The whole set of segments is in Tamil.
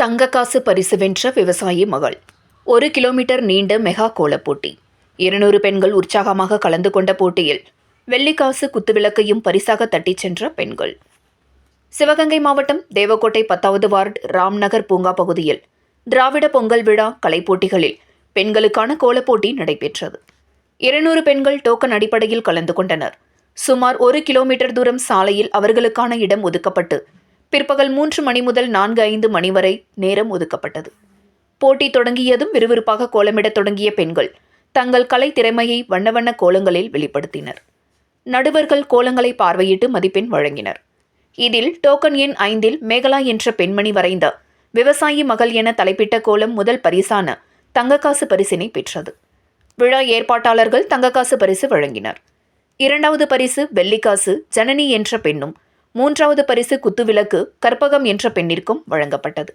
தங்க காசு பரிசு வென்ற விவசாயி மகள். 1 கிலோமீட்டர் நீண்ட மெகா கோலப் போட்டி. 200 பெண்கள் உற்சாகமாக கலந்து கொண்ட போட்டியில் வெள்ளிக்காசு குத்துவிளக்கையும் பரிசாக தட்டிச் சென்ற பெண்கள். சிவகங்கை மாவட்டம் தேவக்கோட்டை 10வது வார்டு ராம்நகர் பூங்கா பகுதியில் திராவிட பொங்கல் விழா கலைப்போட்டிகளில் பெண்களுக்கான கோலப்போட்டி நடைபெற்றது. 200 பெண்கள் டோக்கன் அடிப்படையில் கலந்து கொண்டனர். சுமார் 1 கிலோமீட்டர் தூரம் சாலையில் அவர்களுக்கான இடம் ஒதுக்கப்பட்டு பிற்பகல் 3 மணி முதல் 4-5 மணி வரை நேரம் ஒதுக்கப்பட்டது. போட்டி தொடங்கியதும் விறுவிறுப்பாக கோலமிடத் தொடங்கிய பெண்கள் தங்கள் கலை திறமையை வண்ண வண்ண கோலங்களில் வெளிப்படுத்தினர். நடுவர்கள் கோலங்களை பார்வையிட்டு மதிப்பெண் வழங்கினர். இதில் டோக்கன் எண் 5இல் மேகலா என்ற பெண்மணி வரைந்த விவசாயி மகள் என தலைப்பிட்ட கோலம் முதல் பரிசான தங்கக்காசு பரிசினை பெற்றது. விழா ஏற்பாட்டாளர்கள் தங்கக்காசு பரிசு வழங்கினர். 2வது பரிசு வெள்ளிக்காசு ஜனனி என்ற பெண்ணும், 3வது பரிசு குத்துவிளக்கு கற்பகம் என்ற பெண்ணிற்கும் வழங்கப்பட்டது.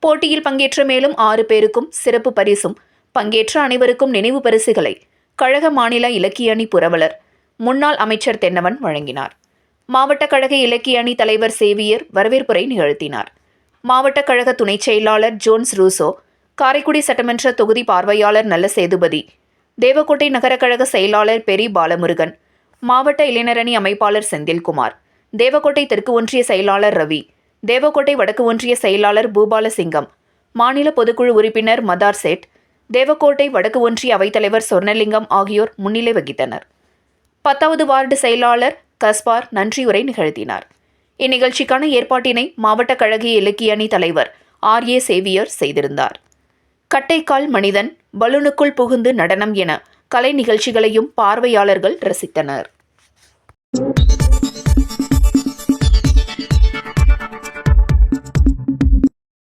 போட்டியில் பங்கேற்ற மேலும் 6 பேருக்கும் சிறப்பு பரிசும், பங்கேற்ற அனைவருக்கும் நினைவு பரிசுகளை கழக மாநில இலக்கிய அணி புரவலர் முன்னாள் அமைச்சர் தென்னவன் வழங்கினார். மாவட்ட கழக இலக்கிய அணி தலைவர் சேவியர் வரவேற்புரை நிகழ்த்தினார். மாவட்ட கழக துணைச் செயலாளர் ஜோன்ஸ் ரூசோ, காரைக்குடி சட்டமன்ற தொகுதி பார்வையாளர் நல்ல சேதுபதி, தேவக்கோட்டை நகர கழக செயலாளர் பெரி பாலமுருகன், மாவட்ட இளைஞரணி அமைப்பாளர் செந்தில்குமார், தேவக்கோட்டை தெற்கு ஒன்றிய செயலாளர் ரவி, தேவக்கோட்டை வடக்கு ஒன்றிய செயலாளர் பூபாலசிங்கம், மாநில பொதுக்குழு உறுப்பினர் மதார் சேட், தேவக்கோட்டை வடக்கு ஒன்றிய அவைத்தலைவர் சொர்ணலிங்கம் ஆகியோர் முன்னிலை வகித்தனர். 10வது வார்டு செயலாளர் கஸ்பார் நன்றியுரை நிகழ்த்தினார். இந்நிகழ்ச்சிக்கான ஏற்பாட்டினை மாவட்ட கழக இலக்கிய அணி தலைவர் RA சேவியர் செய்திருந்தார். கட்டைக்கால் மனிதன், பலூனுக்குள் புகுந்து நடனம் என கலை நிகழ்ச்சிகளையும் பார்வையாளர்கள் ரசித்தனர்.